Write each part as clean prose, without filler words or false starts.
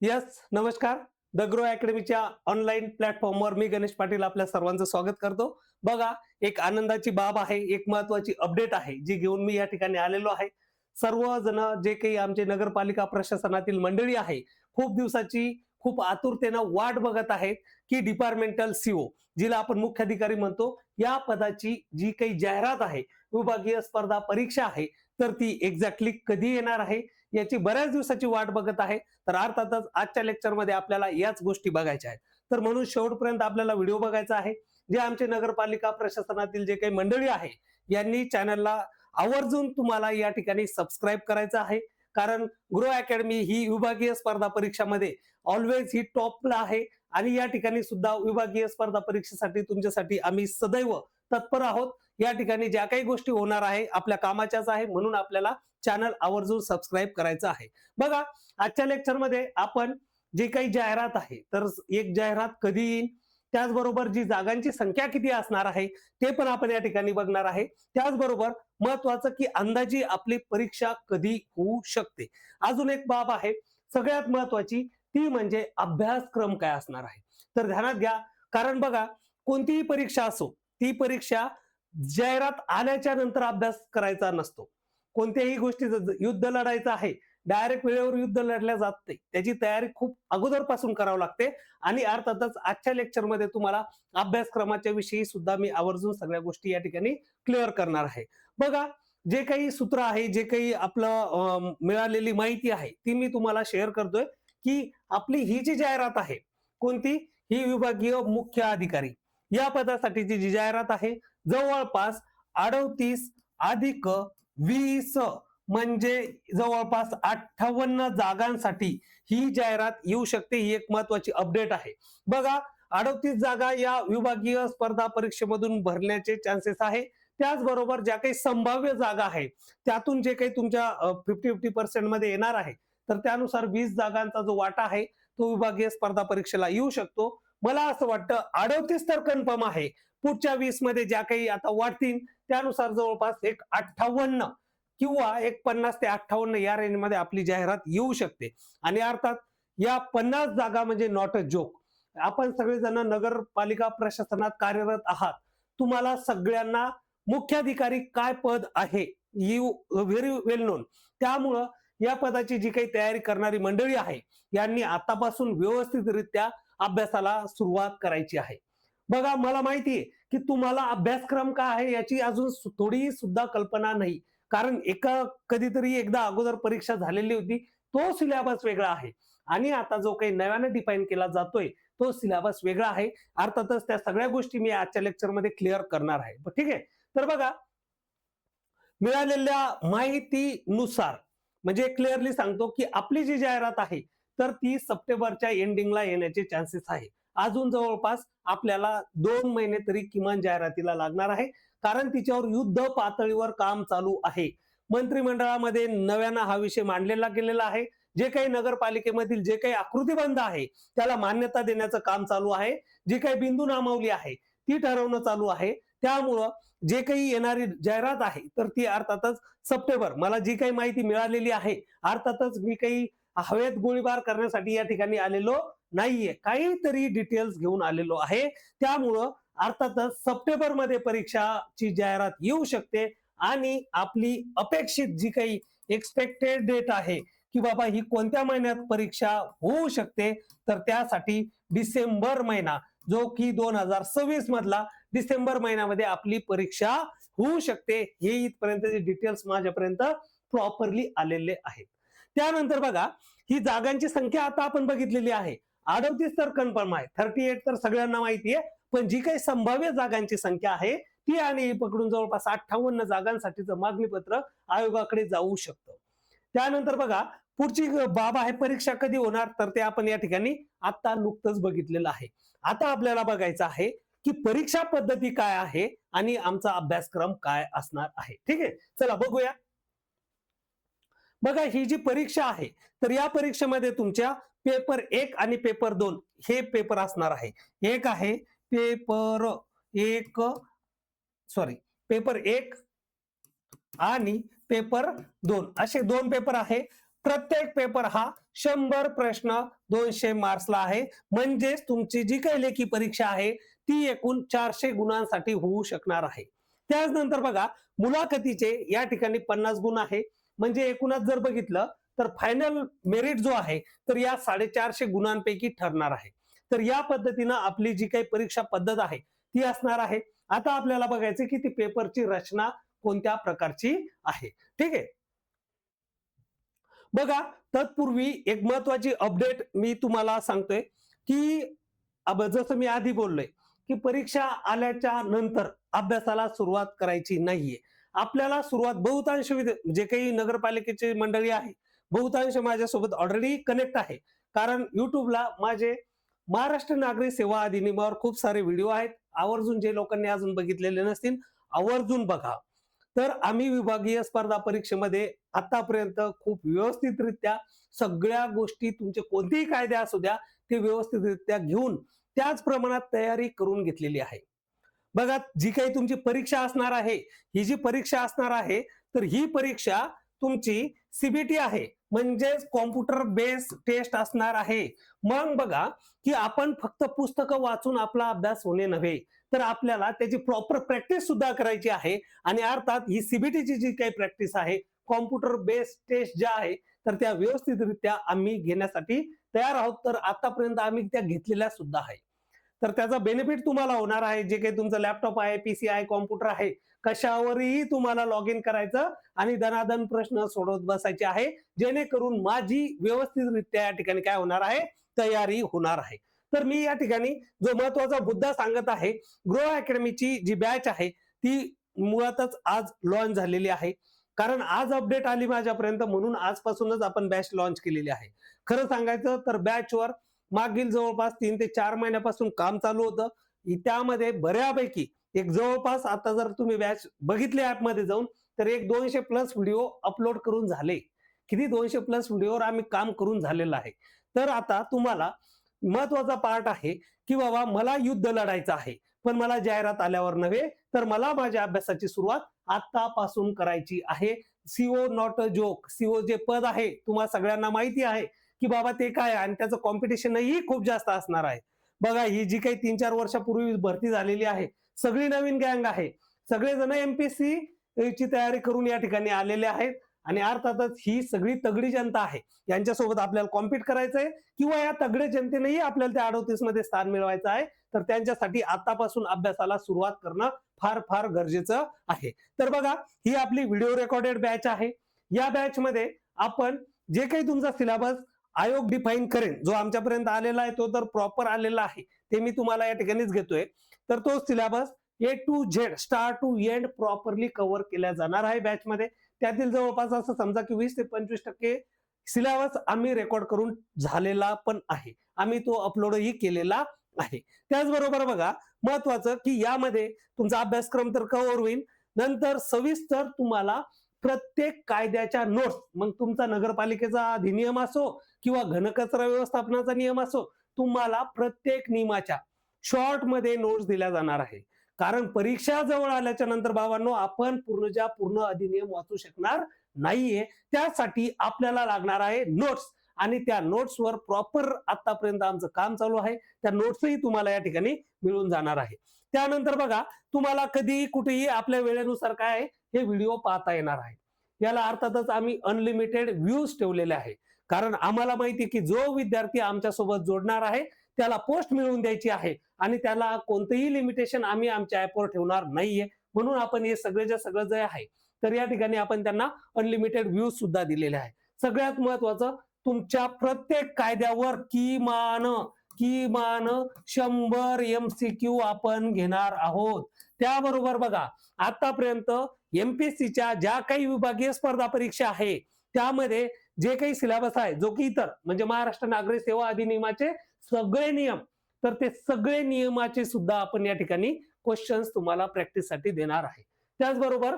Yes, नमस्कार. The grow अकॅडमीच्या online प्लॅटफॉर्मवर मी गणेश पाटील आपल्या सर्वांचं स्वागत करतो. बघा, एक आनंदाची बाब आहे, एक महत्वाची अपडेट आहे जी घेऊन मी या ठिकाणी आलेलो आहे. सर्वजण जे काही आमचे नगरपालिका प्रशासनातील मंडळी आहे, खूप दिवसाची खूप आतुरतेनं वाट बघत आहेत की डिपार्टमेंटल सीओ, जिला आपण मुख्याधिकारी म्हणतो, या पदाची जी काही जाहिरात आहे, विभागीय स्पर्धा परीक्षा आहे, तर ती एक्झॅक्टली कधी येणार आहे याची बऱ्याच दिवसाची वाट बघत आहे. तर अर्थातच आजच्या लेक्चरमध्ये आपल्याला याच गोष्टी बघायच्या आहेत. तर म्हणून शेवटपर्यंत आपल्याला व्हिडिओ बघायचा आहे. जे आमचे नगरपालिका प्रशासनातील जे काही मंडळी आहे, यांनी चॅनलला आवर्जून तुम्हाला या ठिकाणी सबस्क्राईब करायचं आहे. कारण ग्रो अकॅडमी ही विभागीय स्पर्धा परीक्षामध्ये ऑलवेज ही टॉपला आहे आणि या ठिकाणी सुद्धा विभागीय स्पर्धा परीक्षेसाठी तुमच्यासाठी आम्ही सदैव तत्पर आहोत. या ठिकाणी ज्या काही गोष्टी होणार आहे आपल्या कामाच्याच आहे, म्हणून आपल्याला चॅनल आवर्जून सबस्क्राईब करायचं आहे. बघा, आजच्या लेक्चरमध्ये आपण जी काही जाहिरात आहे, तर एक जाहिरात कधी येईल, त्याचबरोबर जी जागांची संख्या किती असणार आहे ते पण आपण या ठिकाणी बघणार आहे. त्याचबरोबर महत्वाचं की अंदाजी आपली परीक्षा कधी होऊ शकते. अजून एक बाब आहे सगळ्यात महत्वाची, ती म्हणजे अभ्यासक्रम काय असणार आहे. तर ध्यानात घ्या, कारण बघा, कोणतीही परीक्षा असो, ती परीक्षा जाहिरात आल्याच्या नंतर अभ्यास करायचा नसतो. कोणत्याही गोष्टीचं युद्ध लढायचं आहे, डायरेक्ट वेळेवर युद्ध लढल्या जात नाही, त्याची तयारी खूप अगोदरपासून करावी लागते. आणि अर्थातच आजच्या लेक्चरमध्ये तुम्हाला अभ्यासक्रमाच्या विषयी सुद्धा मी आवर्जून सगळ्या गोष्टी या ठिकाणी क्लिअर करणार आहे. बघा, जे काही सूत्र आहे, जे काही आपलं मिळालेली माहिती आहे, ती मी तुम्हाला शेअर करतोय की आपली ही जी जाहिरात आहे, कोणती, ही विभागीय मुख्य अधिकारी या पदासाठीची जी जाहिरात आहे, जवळपास 38 अधिक 20 म्हणजे जवळपास 58 जागांसाठी ही जाहिरात येऊ शकते. ही एक महत्वाची अपडेट आहे. बघा, 38 जागा या विभागीय स्पर्धा परीक्षेमधून भरण्याचे चान्सेस आहे. त्याचबरोबर ज्या काही संभाव्य जागा आहे, त्यातून जे काही तुमच्या 50-50% मध्ये येणार आहे, तर त्यानुसार 20 जागांचा जो वाटा आहे तो विभागीय स्पर्धा परीक्षेला येऊ शकतो. मला असं वाटतं 38 तर कन्फर्म आहे, पुढच्या 20 मध्ये ज्या काही आता वाढतील त्यानुसार जवळपास एक 58 किंवा एक 50 ते 58 या रेंज मध्ये आपली जाहिरात येऊ शकते. आणि अर्थात या 50 जागा म्हणजे नॉट अ जोक. आपण सगळेजण नगरपालिका प्रशासनात कार्यरत आहात, तुम्हाला सगळ्यांना मुख्याधिकारी काय पद आहे यू व्हेरी वेल नोन. त्यामुळं या पदाची जी काही तयारी करणारी मंडळी आहे, यांनी आतापासून व्यवस्थितरित्या अभ्यासाला सुरुवात करायची आहे. बघा, मला माहितीये की तुम्हाला अभ्यासक्रम काय आहे याची अजून थोडी सुद्धा कल्पना नाही. कारण कधीतरी एकदा अगोदर परीक्षा झालेली होती, तो सिलेबस वेगळा आहे आणि आता जो काही नव्याने डिफाईन केला जातोय तो सिलेबस वेगळा आहे. अर्थातच त्या सगळ्या गोष्टी मी आजच्या लेक्चरमध्ये क्लिअर करणार आहे. ठीक आहे, तर बघा, मिळालेल्या माहितीनुसार म्हणजे क्लिअरली सांगतो की आपली जी जाहिरात आहे, तर ती सप्टेंबरच्या एंडिंगला येण्याचे चान्सेस आहे. अजून जवळपास आपल्याला 2 महिने तरी किमान जाहिरातीला लागणार आहे, कारण तिच्यावर युद्ध पातळीवर काम चालू आहे. मंत्रिमंडळामध्ये नव्यानं हा विषय मांडलेला गेलेला आहे. जे काही नगरपालिकेमधील जे काही आकृतीबंध आहे त्याला मान्यता देण्याचं काम चालू आहे. जी काही बिंदू नामावली आहे ती ठरवणं चालू आहे. त्यामुळं जे काही येणारी जाहिरात आहे, तर ती अर्थातच सप्टेंबर, मला जी काही माहिती मिळालेली आहे, अर्थातच मी काही हवेत गोळीबार करण्यासाठी या ठिकाणी आलेलो नाहीये, काहीतरी डिटेल्स घेऊन आलेलो आहे. त्यामुळं अर्थातच सप्टेंबर मध्ये परीक्षाची जाहिरात येऊ शकते आणि आपली अपेक्षित जी काही एक्सपेक्टेड डेट आहे की बाबा ही कोणत्या महिन्यात परीक्षा होऊ शकते, तर त्यासाठी डिसेंबर महिना, जो की 2026 मधला डिसेंबर महिन्यामध्ये आपली परीक्षा होऊ शकते. हे इथपर्यंतचे डिटेल्स माझ्यापर्यंत प्रॉपरली आलेले आहेत. त्यानंतर बघा, ही जागांची संख्या आता आपण बघितलेली आहे. 38 तर कन्फर्म आहे, 38 तर सगळ्यांना माहिती आहे, पण जी काही संभाव्य जागांची संख्या आहे ती आणि पकडून जवळपास 58 जागांसाठीचं मागणी पत्र आयोगाकडे जाऊ शकतं. त्यानंतर बघा, पुढची बाब आहे परीक्षा कधी होणार, तर ते आपण या ठिकाणी आता नुकतंच बघितलेलं आहे. आता आपल्याला बघायचं आहे की परीक्षा पद्धती काय आहे आणि आमचा अभ्यासक्रम काय असणार आहे. ठीक आहे, चला बघूया. बघा, ही जी परीक्षा आहे, तर या परीक्षेमध्ये तुमच्या पेपर 1 आणि पेपर 2 हे पेपर असणार आहे. एक आहे पेपर 1, पेपर 1 आणि पेपर 2 असे 2 पेपर आहे. प्रत्येक पेपर हा 100 प्रश्न 200 मार्क्सला आहे. म्हणजेच तुमची जी काही लेखी परीक्षा आहे ती एकूण 400 गुणांसाठी होऊ शकणार आहे. त्याचनंतर बघा, मुलाखतीचे या ठिकाणी 50 गुण आहे. म्हणजे एकूणच जर बघितलं तर फायनल मेरिट जो आहे तर या 450 गुणांपैकी ठरणार आहे. तर या पद्धतीनं आपली जी काही परीक्षा पद्धत आहे ती असणार आहे. आता आपल्याला बघायचं की ती पेपरची रचना कोणत्या प्रकारची आहे. ठीक आहे. बघा, तत्पूर्वी एक महत्वाची अपडेट मी तुम्हाला सांगतोय की जसं मी आधी बोललोय की परीक्षा आल्याच्या नंतर अभ्यासाला सुरुवात करायची नाहीये. आपल्याला सुरुवात बहुतांश जे काही नगरपालिकेची मंडळी आहे बहुतांश माझ्यासोबत ऑलरेडी कनेक्ट आहे. कारण युट्यूबला माझे महाराष्ट्र नागरी सेवा अधिनियमावर खूप सारे व्हिडिओ आहेत. आवर्जून जे लोकांनी अजून बघितलेले नसतील आवर्जून बघा. तर आम्ही विभागीय स्पर्धा परीक्षेमध्ये आतापर्यंत खूप व्यवस्थितरित्या सगळ्या गोष्टी, तुमचे कोणतेही कायदे असू द्या, ते व्यवस्थितरित्या घेऊन त्याच प्रमाणात तयारी करून घेतलेली आहे. बघा, जी काही तुमची परीक्षा असणार आहे, ही जी परीक्षा असणार आहे तर ही परीक्षा तुमची सीबीटी आहे, म्हणजेच कॉम्प्युटर बेस्ड टेस्ट असणार आहे. मग बघा की आपण फक्त पुस्तकं वाचून आपला अभ्यास होणे नव्हे, तर आपल्याला त्याची प्रॉपर प्रॅक्टिस सुद्धा करायची आहे. आणि अर्थात ही सीबीटीची जी काही प्रॅक्टिस आहे, कॉम्प्युटर बेस्ड टेस्ट ज्या आहे तर त्या व्यवस्थितरित्या आम्ही घेण्यासाठी तयार आहोत. तर आतापर्यंत आम्ही त्या घेतलेल्या सुद्धा आहे. तर त्याचा बेनिफिट तुम्हाला होणार आहे. जे काही तुमचं लॅपटॉप आहे, पीसी आहे, कॉम्प्युटर आहे, कशावरही तुम्हाला लॉग इन करायचं आणि दनादन प्रश्न सोडवत बसायचे आहे, जेणेकरून माझी व्यवस्थितरित्या या ठिकाणी काय होणार आहे, तयारी होणार आहे. तर मी या ठिकाणी जो महत्वाचा मुद्दा सांगत आहे, ग्रो अकॅडमीची जी बॅच आहे ती मुळातच आज लॉन्च झालेली आहे. कारण आज अपडेट आली माझ्यापर्यंत, म्हणून आजपासूनच आपण बॅच लॉन्च केलेली आहे. खरं सांगायचं तर बॅचवर मागील जवळपास 3 ते 4 महिन्यापासून काम चालू होतं. त्यामध्ये बऱ्यापैकी एक जवळपास, आता जर तुम्ही बॅच बघितली ऍपमध्ये जाऊन, तर एक 200 प्लस व्हिडिओ अपलोड करून झाले. किती 200 प्लस व्हिडिओवर आम्ही काम करून झालेलं आहे. तर आता तुम्हाला महत्वाचा पार्ट आहे की बाबा मला युद्ध लढायचं आहे, पण मला जाहिरात आल्यावर नव्हे, तर मला माझ्या अभ्यासाची सुरुवात आतापासून करायची आहे. CO not a joke. CO जे पद आहे तुम्हाला सगळ्यांना माहिती आहे की बाबा ते काय, आणि त्याचं कॉम्पिटिशनही खूप जास्त असणार आहे. बघा, ही जी काही 3-4 वर्षापूर्वी भरती झालेली आहे, सगळी नवीन गँग आहे. सगळेजण एमपीएससी ची तयारी करून या ठिकाणी आलेले आहेत. आणि अर्थातच ही सगळी तगडी जनता आहे, यांच्यासोबत आपल्याला कॉम्पीट करायचंय, किंवा या तगडे जनतेनेही आपल्याला त्या 38 मध्ये स्थान मिळवायचं आहे. तर त्यांच्यासाठी आतापासून अभ्यासाला सुरुवात करणं फार फार गरजेचं आहे. तर बघा, ही आपली व्हिडिओ रेकॉर्डेड बॅच आहे. या बॅच मध्ये आपण जे काही तुमचा सिलेबस आयोग डिफाईन करेन, जो आमच्यापर्यंत आलेला आहे तो तर प्रॉपर आलेला आहे, ते मी तुम्हाला या ठिकाणीच घेतोय. तर तो syllabus A to Z start to end properly cover केला जाणार आहे बॅच मध्ये. त्यातील जवळपास असं समजा की 20 ते 25% सिलेबस आम्ही रेकॉर्ड करून झालेला पण आहे. आम्ही तो अपलोडही केलेला आहे. त्याचबरोबर बघा, महत्वाचं की यामध्ये तुमचा अभ्यासक्रम तर कव्हर होईल, नंतर सविस्तर तुम्हाला प्रत्येक कायद्याच्या नोट्स, मग तुमचा नगरपालिकेचा अधिनियम असो किंवा घनकचरा व्यवस्थापनाचा नियम असो, तुम्हाला प्रत्येक नियमाच्या शॉर्ट मध्ये नोट्स दिल्या जाणार आहे. कारण परीक्षा जवळ आल्याच्या नंतर बाबांनो, आपण पूर्ण अधिनियम वाचू शकणार नाहीये. त्यासाठी आपल्याला लागणार आहे नोट्स, आणि त्या नोट्सवर प्रॉपर आतापर्यंत आमचं काम चालू आहे. त्या नोट्सही तुम्हाला या ठिकाणी मिळून जाणार आहे. त्यानंतर बघा, तुम्हाला कधीही कुठेही आपल्या वेळेनुसार काय हे व्हिडिओ पाहता येणार आहे. याला अर्थातच आम्ही अनलिमिटेड व्ह्यूज ठेवलेले आहे. कारण आम्हाला माहिती की जो विद्यार्थी आमच्या सोबत जोडणार आहे त्याला पोस्ट मिळवून द्यायची आहे, आणि त्याला कोणतेही लिमिटेशन आम्ही आमच्या ऍपवर ठेवणार नाहीये. म्हणून आपण हे सगळं जे आहे तर या ठिकाणी आपण त्यांना अनलिमिटेड व्ह्यूज सुद्धा दिलेले आहे. सगळ्यात महत्वाचं, तुमच्या प्रत्येक कायद्यावर किमान 100 MCQ आपण घेणार आहोत. त्याबरोबर बघा, आतापर्यंत एमपीएससीच्या ज्या काही विभागीय स्पर्धा परीक्षा आहे त्यामध्ये जे काही सिलेबस आहे, जो की इतर म्हणजे महाराष्ट्र नागरी सेवा अधिनियमाचे सगळे नियम, तर ते सगळे नियमाचे सुद्धा आपण या ठिकाणी क्वेश्चन्स तुम्हाला प्रॅक्टिससाठी देणार आहे. त्याचबरोबर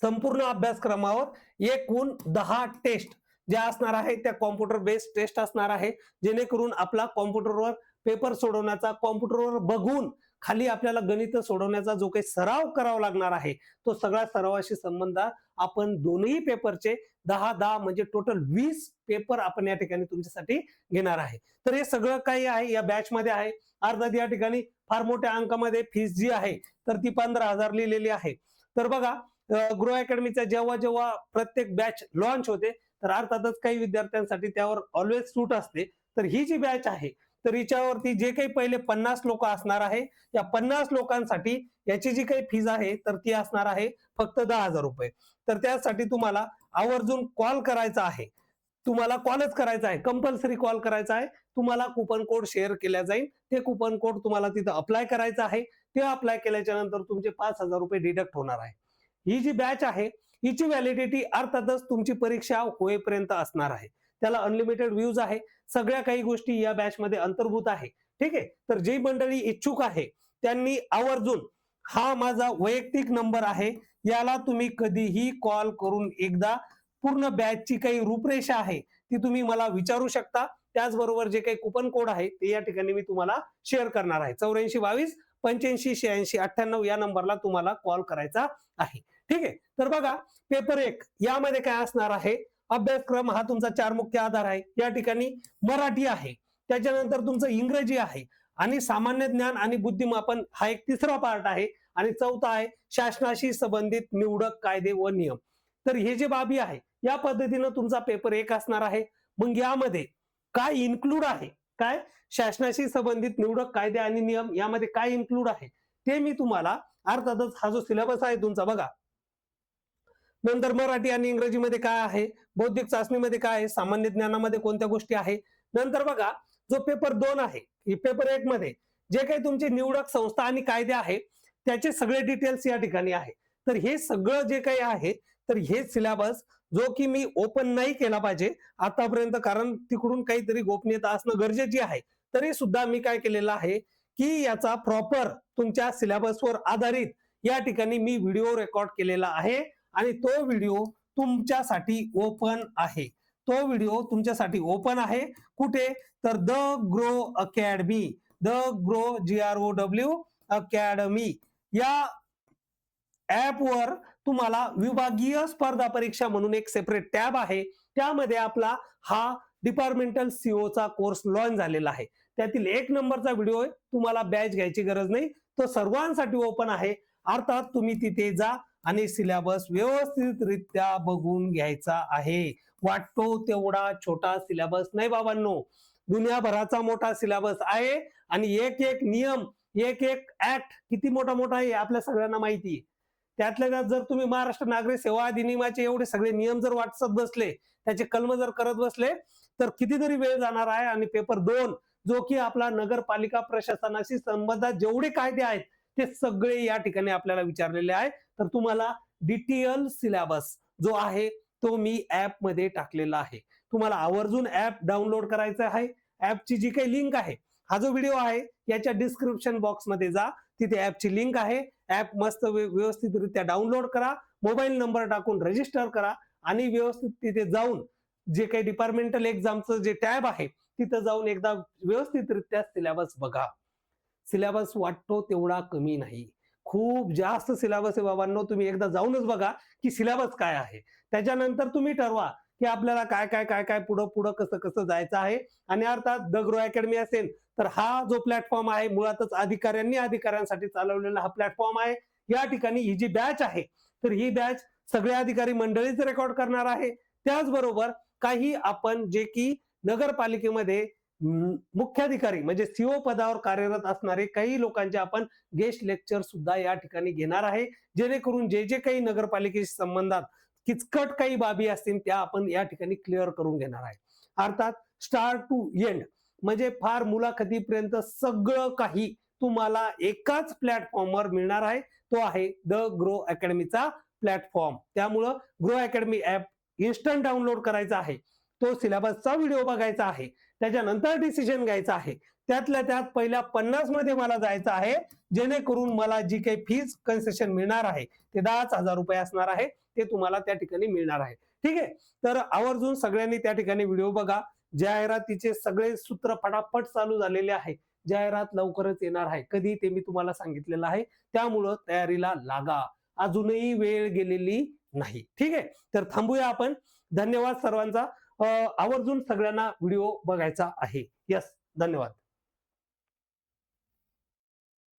संपूर्ण अभ्यासक्रमावर एकूण 10 टेस्ट ज्या असणार आहे त्या कॉम्प्युटर बेस्ड टेस्ट असणार आहे, जेणेकरून आपला कॉम्प्युटरवर पेपर सोडवण्याचा, कॉम्प्युटरवर बघून खाली आपल्याला गणित सोडवण्याचा जो काही सराव करावा लागणार आहे, तो सगळ्या सरावाशी संबंध आपण दोन्ही पेपरचे 10 म्हणजे टोटल 20 पेपर आपण या ठिकाणी तुमच्यासाठी घेणार आहे. तर हे सगळं काही आहे या बॅच मध्ये आहे. अर्थात या ठिकाणी फार मोठ्या अंकामध्ये फीस जी आहे तर ती 15,000 लिहिलेली आहे. तर बघा ग्रो अकॅडमीचा जेव्हा जेव्हा प्रत्येक बॅच लॉन्च होते तर अर्थातच काही विद्यार्थ्यांसाठी त्यावर ऑलवेज सूट असते. तर ही जी बॅच आहे तर हिच्यावरती जे काही पहिले 50 लोक असणार आहे या 50 लोकांसाठी याची जी काही फीज आहे तर ती असणार आहे फक्त 10,000 रुपये. तर त्यासाठी तुम्हाला आवर्जून कॉल करायचा आहे. तुम्हाला कॉलच करायचा आहे, कंपल्सरी कॉल करायचा आहे. तुम्हाला कुपन कोड शेअर केला जाईल. ते कुपन कोड तुम्हाला तिथं अप्लाय करायचं आहे. ते अप्लाय केल्याच्या नंतर तुमचे 5,000 रुपये डिडक्ट होणार आहे. ही जी बॅच आहे हिची व्हॅलिडिटी अर्थातच तुमची परीक्षा होईपर्यंत असणार आहे. त्याला अनलिमिटेड व्ह्यूज आहे. सगळ्या काही गोष्टी या बॅच मध्ये अंतर्भूत आहे. ठीक आहे. तर जी मंडळी इच्छुक आहे त्यांनी आवर्जून हा माझा वैयक्तिक नंबर आहे, याला तुम्ही कधीही कॉल करून एकदा पूर्ण बॅचची काही रूपरेषा आहे ती तुम्ही मला विचारू शकता. त्याचबरोबर जे काही कुपन कोड आहे ते या ठिकाणी मी तुम्हाला शेअर करणार आहे. 8422 85 86 98 या नंबरला तुम्हाला कॉल करायचा आहे. ठीक आहे. तर बघा पेपर 1 यामध्ये काय असणार आहे, अभ्यासक्रम हा तुमचा 4 मुख्य आधार आहे. या ठिकाणी मराठी आहे, त्याच्यानंतर तुमचं इंग्रजी आहे आणि सामान्य ज्ञान आणि बुद्धिमापन हा एक तिसरा पार्ट आहे आणि चौथा आहे शासनाशी संबंधित निवडक कायदे व नियम. तर हे जे बाबी आहे या पद्धतीनं तुमचा पेपर 1 असणार आहे. मग यामध्ये काय इन्क्लूड आहे, काय शासनाशी संबंधित निवडक कायदे आणि नियम यामध्ये काय इन्क्लूड आहे ते मी तुम्हाला अर्थातच हा जो सिलेबस आहे तुमचा बघा. नंतर मराठी आणि इंग्रजीमध्ये काय आहे, बौद्धिक चाचणीमध्ये काय आहे, सामान्य ज्ञानामध्ये कोणत्या गोष्टी आहे. नंतर बघा जो पेपर 2 आहे पेपर 1 मध्ये जे काही तुमचे निवडक संस्था आणि कायदे आहे त्याचे सगळे डिटेल्स या ठिकाणी आहे. तर हे सगळं जे काही आहे तर हे सिलेबस जो की मी ओपन नाही केला पाहिजे आतापर्यंत, कारण तिकडून काहीतरी गोपनीयता असणं गरजेची आहे. तरी सुद्धा मी काय केलेलं आहे की याचा प्रॉपर तुमच्या सिलेबसवर आधारित या ठिकाणी मी व्हिडिओ रेकॉर्ड केलेला आहे आणि तो व्हिडिओ तुमच्यासाठी ओपन आहे. तो व्हिडिओ तुमच्यासाठी ओपन आहे. कुठे तर the grow academy, the grow GROW academy या ऍप वर तुम्हाला विभागीय स्पर्धा परीक्षा म्हणून एक सेपरेट टॅब आहे. त्यामध्ये आपला हा डिपार्टमेंटल सीओ चा कोर्स लॉन्च झालेला आहे. त्यातील 1 नंबरचा व्हिडिओ आहे. तुम्हाला बॅच घ्यायची गरज नाही, तो सर्वांसाठी ओपन आहे. अर्थात तुम्ही तिथे जा आणि सिलेबस व्यवस्थितरित्या बघून घ्यायचा आहे. वाटतो तेवढा छोटा सिलेबस नाही बाबांनो, दुनियाभराचा मोठा सिलेबस आहे आणि एक एक नियम, एक एक ऍक्ट किती मोठा मोठा आहे आपल्या सगळ्यांना माहिती आहे. त्यातल्या त्यात जर तुम्ही महाराष्ट्र नागरिक सेवा अधिनियमाचे एवढे सगळे नियम जर वाचत बसले, त्याचे कलम जर करत बसले तर कितीतरी वेळ जाणार आहे. आणि पेपर 2 जो की आपला नगरपालिका प्रशासनाशी संबंधित जेवढे कायदे आहेत ते सगळे या ठिकाणी आपल्याला विचारलेले आहे. तर तुम्हाला डिटेल सिलेबस जो आहे तो मी ऍप मध्ये टाकलेला आहे. तुम्हाला आवर्जून ऍप डाउनलोड करायचं आहे. ऍपची जी काही लिंक आहे, हा जो व्हिडिओ आहे याच्या डिस्क्रिप्शन बॉक्स मध्ये जा, तिथे ऍपची लिंक आहे. ऍप मस्त व्यवस्थितरित्या डाउनलोड करा, मोबाईल नंबर टाकून रजिस्टर करा आणि व्यवस्थित तिथे जाऊन जे काही डिपार्टमेंटल एक्झामचं जे टॅब आहे तिथं जाऊन एकदा व्यवस्थितरित्या सिलेबस बघा. सिलेबस वाटतो तेवढा कमी नाही, खूप जास्त सिलेबस आहे बाबांनो. तुम्ही एकदा जाऊनच बघा की सिलेबस काय आहे. त्याच्यानंतर तुम्ही ठरवा की आपल्याला काय काय काय काय पुढं पुढं कसं कसं जायचं आहे. आणि अर्थात द ग्रो अकॅडमी असेल तर हा जो प्लॅटफॉर्म आहे मुळातच अधिकाऱ्यांसाठी चालवलेला हा प्लॅटफॉर्म आहे. या ठिकाणी ही जी बॅच आहे तर ही बॅच सगळे अधिकारी मंडळीच रेकॉर्ड करणार आहे. त्याचबरोबर काही आपण जे की नगरपालिकेमध्ये मुख्याधिकारी म्हणजे सीओ पदावर कार्यरत असणारे काही लोकांचे आपण गेस्ट लेक्चर सुद्धा या ठिकाणी घेणार आहे, जेणेकरून जे जे काही नगरपालिकेशी संबंधात किचकट काही बाबी असतील त्या आपण या ठिकाणी क्लिअर करून घेणार आहे. अर्थात स्टार्ट टू एंड म्हणजे फार मुलाखतीपर्यंत सगळं काही तुम्हाला एकाच प्लॅटफॉर्मवर मिळणार आहे. तो आहे द ग्रो अकॅडमीचा प्लॅटफॉर्म. त्यामुळं grow academy app instant download करायचा आहे. तो सिलेबसचा व्हिडिओ बघायचा आहे, त्याच्यानंतर डिसिजन घ्यायचा आहे. त्यातल्या त्यात पहिल्या 50 मध्ये मला जायचं आहे, जेणेकरून मला जी काही फीज कन्सेशन मिळणार आहे ते 10,000 रुपये असणार आहे. ते तुम्हाला त्या ठिकाणी मिळणार आहे. ठीक आहे. तर आवर्जून सगळ्यांनी त्या ठिकाणी व्हिडिओ बघा. जाहिरातीचे सगळे सूत्र फटाफट चालू झालेले आहे. जाहिरात लवकरच येणार आहे, कधी ते मी तुम्हाला सांगितलेलं आहे. त्यामुळं तयारीला लागा, अजूनही वेळ गेलेली नाही. ठीक आहे, तर थांबूया आपण. धन्यवाद सर्वांचा. आवर्जून सगळ्यांना व्हिडिओ बघायचा आहे. यस, धन्यवाद.